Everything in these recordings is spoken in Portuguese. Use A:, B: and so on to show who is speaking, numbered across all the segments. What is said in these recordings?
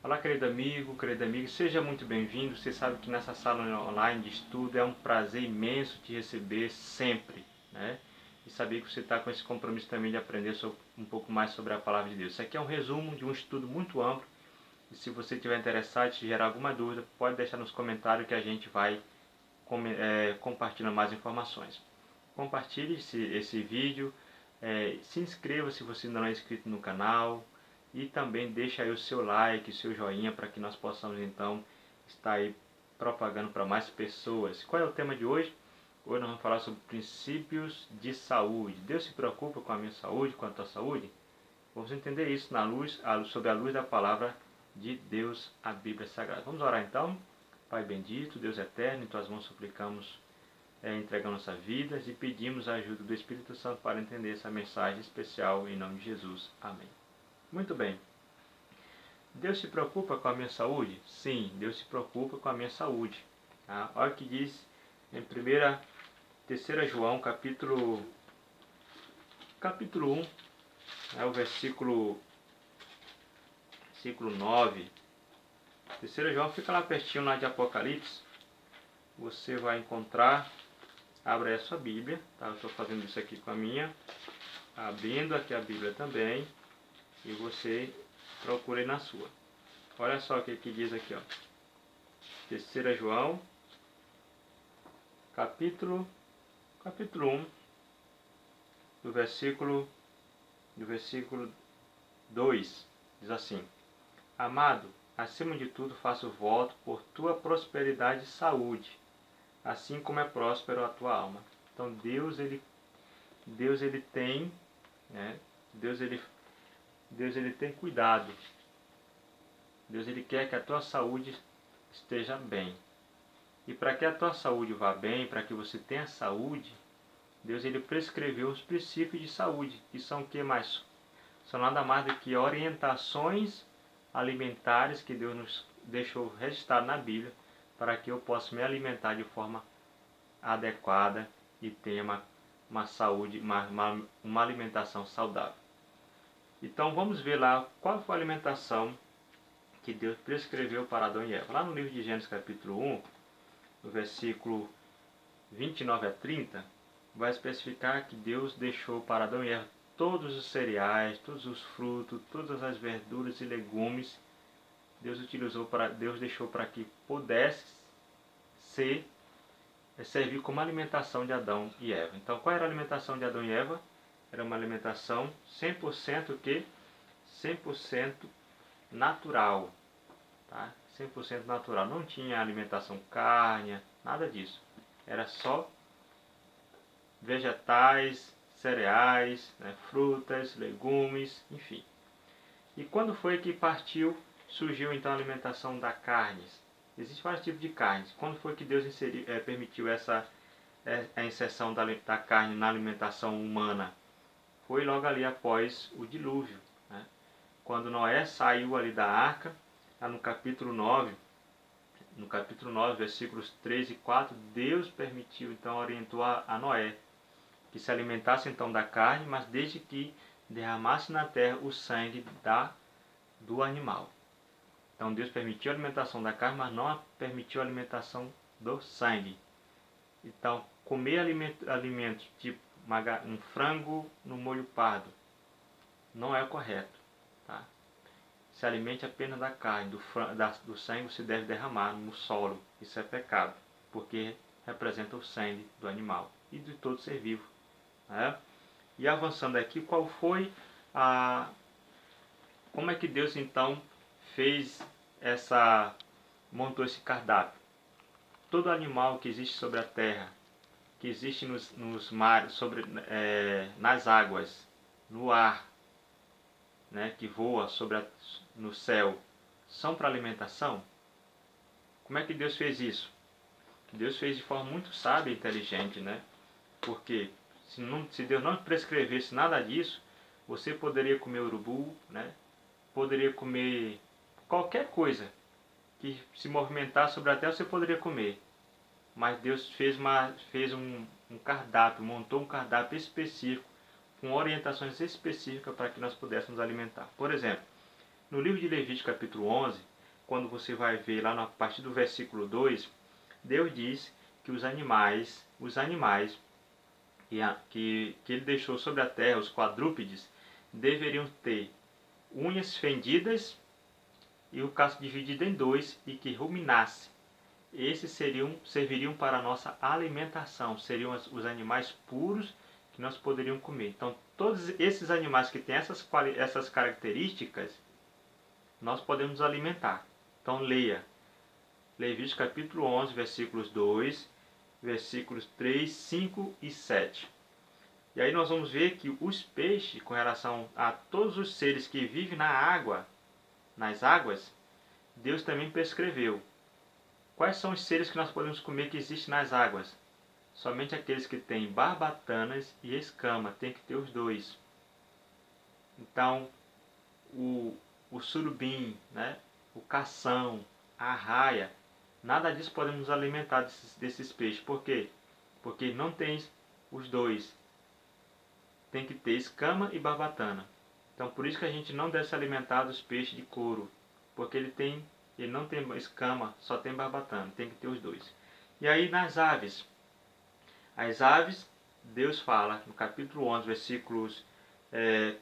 A: Olá, querido amigo, querida amiga, seja muito bem-vindo. Você sabe que nessa sala online de estudo é um prazer imenso te receber sempre, né? E saber que você está com esse compromisso também de aprender um pouco mais sobre a Palavra de Deus. Isso aqui é um resumo de um estudo muito amplo. E se você estiver interessado, se gerar alguma dúvida, pode deixar nos comentários que a gente vai compartilhando mais informações. Compartilhe esse vídeo, se inscreva se você ainda não é inscrito no canal e também deixa aí o seu like, o seu joinha para que nós possamos então estar aí propagando para mais pessoas. Qual é o tema de hoje? Hoje nós vamos falar sobre princípios de saúde. Deus se preocupa com a minha saúde, com a tua saúde? Vamos entender isso sob a luz da palavra de Deus, a Bíblia Sagrada. Vamos orar então? Pai bendito, Deus eterno, em tuas mãos suplicamos, entregamos nossas vidas e pedimos a ajuda do Espírito Santo para entender essa mensagem especial em nome de Jesus. Amém. Muito bem. Deus se preocupa com a minha saúde? Sim, Deus se preocupa com a minha saúde. Tá? Olha o que diz em 3 João, capítulo 1, o versículo 9. 3 João fica lá pertinho lá de Apocalipse. Você vai encontrar, abre aí a sua Bíblia, tá? Eu estou fazendo isso aqui com a minha, abrindo aqui a Bíblia também, e você procure na sua. Olha só o que diz aqui, ó. 3 João, capítulo 1, do versículo 2, diz assim: Amado, acima de tudo faço voto por tua prosperidade e saúde, assim como é próspero a tua alma. Então Deus ele tem, né? Deus ele tem cuidado. Deus ele quer que a tua saúde esteja bem. E para que a tua saúde vá bem, para que você tenha saúde, Deus ele prescreveu os princípios de saúde, que são o que mais? São nada mais do que orientações alimentares que Deus nos deixou registrado na Bíblia, para que eu possa me alimentar de forma adequada e tenha uma saúde, uma alimentação saudável. Então vamos ver lá qual foi a alimentação que Deus prescreveu para Adão e Eva. Lá no livro de Gênesis capítulo 1, no versículo 29 a 30, vai especificar que Deus deixou para Adão e Eva todos os cereais, todos os frutos, todas as verduras e legumes. Deus deixou para que pudesse servir como alimentação de Adão e Eva. Então, qual era a alimentação de Adão e Eva? Era uma alimentação 100% 100% natural, tá? 100% natural. Não tinha alimentação carne, nada disso. Era só vegetais, cereais, né, frutas, legumes, enfim. E quando foi que surgiu então a alimentação da carne? Existem vários tipos de carnes. Quando foi que Deus permitiu a inserção da carne na alimentação humana? Foi logo ali após o dilúvio, né? Quando Noé saiu ali da arca, lá no capítulo 9, versículos 3 e 4, Deus permitiu, então orientou a Noé que se alimentasse então da carne, mas desde que derramasse na terra o sangue do animal. Então Deus permitiu a alimentação da carne, mas não permitiu a alimentação do sangue. Então, comer alimentos tipo um frango no molho pardo não é correto. Tá? Se alimente apenas da carne, do sangue você deve derramar no solo. Isso é pecado, porque representa o sangue do animal e de todo ser vivo. Né? E avançando aqui, como é que Deus então montou esse cardápio? Todo animal que existe sobre a terra, que existe nos mares, nas águas, no ar, né, que voa no céu, são para alimentação? Como é que Deus fez isso? Deus fez de forma muito sábia e inteligente, né? Porque se Deus não prescrevesse nada disso, você poderia comer urubu, né? Poderia comer qualquer coisa que se movimentar sobre a terra, você poderia comer. Mas Deus fez um cardápio, montou um cardápio específico, com orientações específicas para que nós pudéssemos alimentar. Por exemplo, no livro de Levítico capítulo 11, quando você vai ver lá a partir do versículo 2, Deus diz que os animais que ele deixou sobre a terra, os quadrúpedes, deveriam ter unhas fendidas e o casco dividido em dois e que ruminasse. Esses serviriam para a nossa alimentação, seriam os animais puros que nós poderíamos comer. Então, todos esses animais que têm essas características, nós podemos alimentar. Então, leia Levítico capítulo 11, versículos 2, versículos 3, 5 e 7. E aí nós vamos ver que os peixes, com relação a todos os seres que vivem na água, nas águas, Deus também prescreveu. Quais são os seres que nós podemos comer que existem nas águas? Somente aqueles que têm barbatanas e escama, tem que ter os dois. Então, o surubim, né? O cação, a arraia, nada disso podemos nos alimentar desses peixes. Por quê? Porque não tem os dois. Tem que ter escama e barbatana. Então, por isso que a gente não deve se alimentar dos peixes de couro, porque ele não tem escama, só tem barbatana, tem que ter os dois. E aí nas aves, as aves, Deus fala no capítulo 11, versículos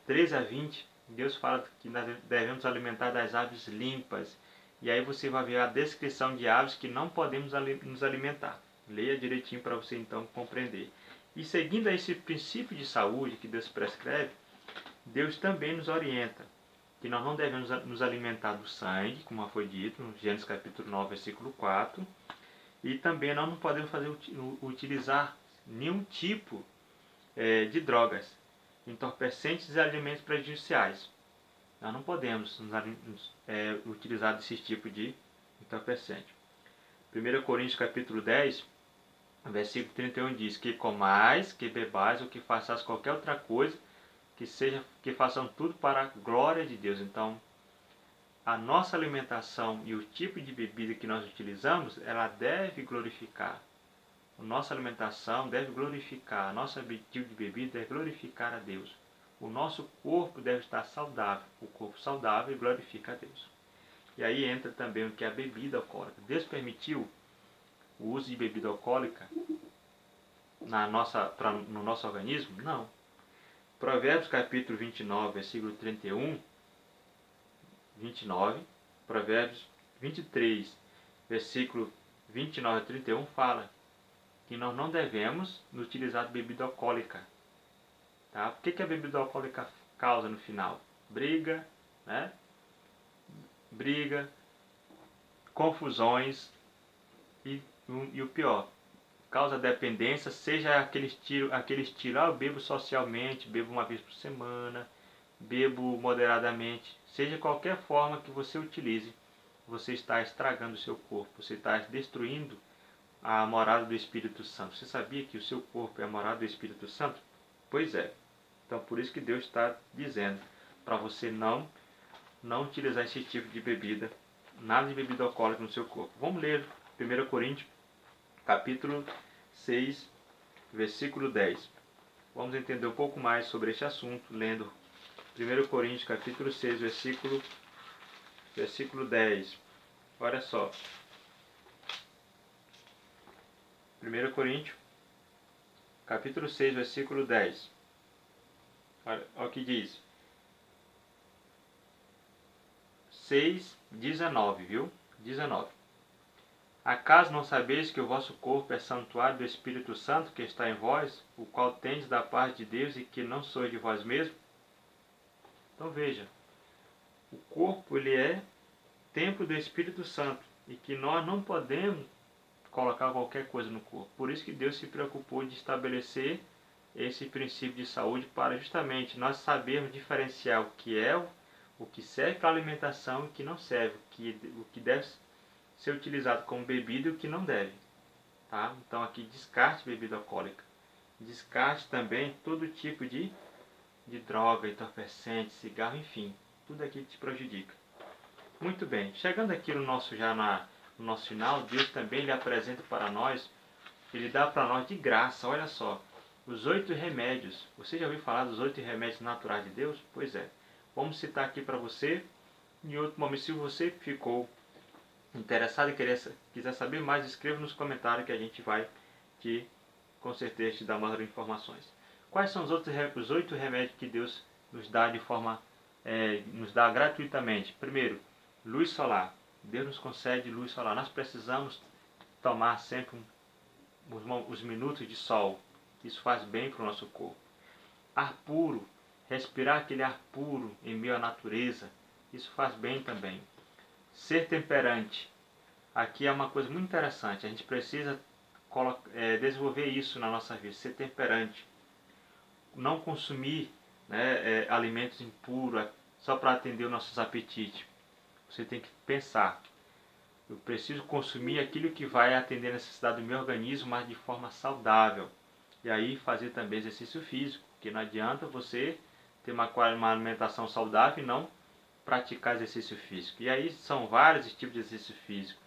A: 13 a 20, Deus fala que nós devemos alimentar das aves limpas. E aí você vai ver a descrição de aves que não podemos nos alimentar. Leia direitinho para você então compreender. E seguindo esse princípio de saúde que Deus prescreve, Deus também nos orienta que nós não devemos nos alimentar do sangue, como foi dito no Gênesis capítulo 9, versículo 4, e também nós não podemos utilizar nenhum tipo de drogas, entorpecentes e alimentos prejudiciais. Nós não podemos utilizar desse tipo de entorpecente. 1 Coríntios capítulo 10, versículo 31 diz que comais, que bebais ou que façais qualquer outra coisa, que façam tudo para a glória de Deus. Então, a nossa alimentação e o tipo de bebida que nós utilizamos, ela deve glorificar. A nossa alimentação deve glorificar, a nossa tipo de bebida deve glorificar a Deus. O nosso corpo deve estar saudável. O corpo saudável glorifica a Deus. E aí entra também o que é a bebida alcoólica. Deus permitiu o uso de bebida alcoólica no nosso organismo? Não. Provérbios capítulo 29, versículo 31, 29, Provérbios 23, versículo 29 a 31 fala que nós não devemos utilizar bebida alcoólica. Tá? O que a bebida alcoólica causa no final? Briga, né? Briga, confusões e o pior, causa dependência, seja aquele estilo, eu bebo socialmente, bebo uma vez por semana, bebo moderadamente, seja qualquer forma que você utilize, você está estragando o seu corpo, você está destruindo a morada do Espírito Santo. Você sabia que o seu corpo é a morada do Espírito Santo? Pois é. Então por isso que Deus está dizendo para você não utilizar esse tipo de bebida, nada de bebida alcoólica no seu corpo. Vamos ler 1 Coríntios, capítulo 6, versículo 10. Vamos entender um pouco mais sobre este assunto, lendo 1 Coríntios, capítulo 6, versículo 10. Olha só. 1 Coríntios, capítulo 6, versículo 10. Olha o que diz. 6, 19, viu? 19. Acaso não sabeis que o vosso corpo é santuário do Espírito Santo que está em vós, o qual tendes da parte de Deus e que não sois de vós mesmos? Então veja, o corpo ele é templo do Espírito Santo e que nós não podemos colocar qualquer coisa no corpo. Por isso que Deus se preocupou de estabelecer esse princípio de saúde para justamente nós sabermos diferenciar o que serve para alimentação e o que não serve, o que deve ser utilizado como bebida e o que não deve. Tá? Então aqui descarte bebida alcoólica. Descarte também todo tipo de droga, entorpecente, cigarro, enfim. Tudo aqui te prejudica. Muito bem. Chegando aqui no nosso final, Deus também lhe apresenta para nós, Ele dá para nós de graça, olha só, os 8 remédios. Você já ouviu falar dos 8 remédios naturais de Deus? Pois é. Vamos citar aqui para você. Em outro momento, se você ficou interessado e quiser saber mais, escreva nos comentários que a gente vai com certeza te dar mais informações. Quais são os 8 remédios que Deus nos dá nos dá gratuitamente? Primeiro, luz solar. Deus nos concede luz solar. Nós precisamos tomar sempre os minutos de sol. Isso faz bem para o nosso corpo. Ar puro. Respirar aquele ar puro em meio à natureza. Isso faz bem também. Ser temperante. Aqui é uma coisa muito interessante. A gente precisa desenvolver isso na nossa vida. Ser temperante. Não consumir, né, alimentos impuros só para atender os nossos apetites. Você tem que pensar. Eu preciso consumir aquilo que vai atender a necessidade do meu organismo, mas de forma saudável. E aí fazer também exercício físico. Porque não adianta você ter uma alimentação saudável e não praticar exercício físico. E aí são vários tipos de exercício físico.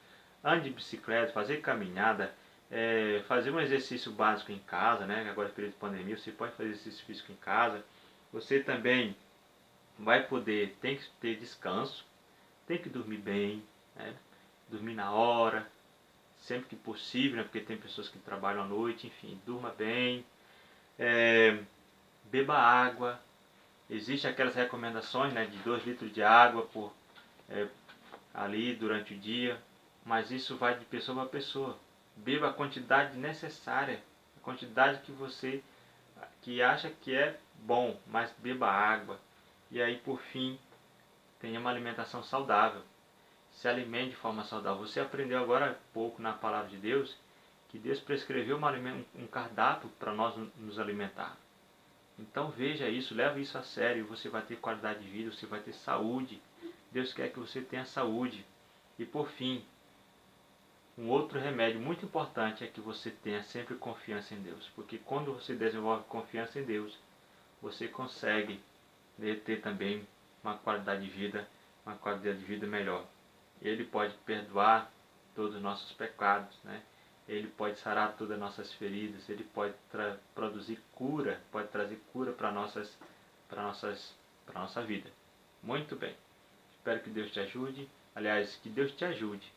A: Ande de bicicleta, fazer caminhada, fazer um exercício básico em casa, né? Agora, no período de pandemia, você pode fazer exercício físico em casa. Você também tem que ter descanso, tem que dormir bem, né? Dormir na hora, sempre que possível, né? Porque tem pessoas que trabalham à noite, enfim, durma bem, beba água. Existem aquelas recomendações, né, de 2 litros de água ali durante o dia, mas isso vai de pessoa para pessoa. Beba a quantidade necessária, a quantidade que acha que é bom, mas beba água. E aí, por fim, tenha uma alimentação saudável. Se alimente de forma saudável. Você aprendeu agora há pouco na palavra de Deus que Deus prescreveu um cardápio para nós nos alimentar. Então veja isso, leve isso a sério, você vai ter qualidade de vida, você vai ter saúde. Deus quer que você tenha saúde. E por fim, um outro remédio muito importante é que você tenha sempre confiança em Deus. Porque quando você desenvolve confiança em Deus, você consegue ter também uma qualidade de vida melhor. Ele pode perdoar todos os nossos pecados, né? Ele pode sarar todas as nossas feridas, ele pode produzir cura, pode trazer cura para a nossa vida. Muito bem. Espero que Deus te ajude. Aliás, que Deus te ajude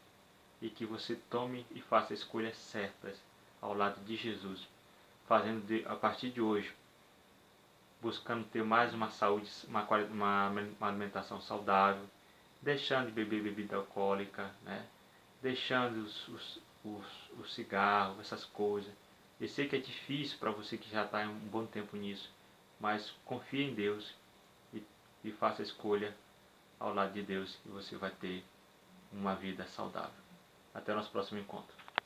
A: e que você tome e faça escolhas certas ao lado de Jesus, a partir de hoje, buscando ter mais uma saúde, uma alimentação saudável, deixando de beber bebida alcoólica, né? Deixando o cigarro, essas coisas. Eu sei que é difícil para você que já está há um bom tempo nisso, mas confie em Deus e faça a escolha ao lado de Deus e você vai ter uma vida saudável. Até o nosso próximo encontro.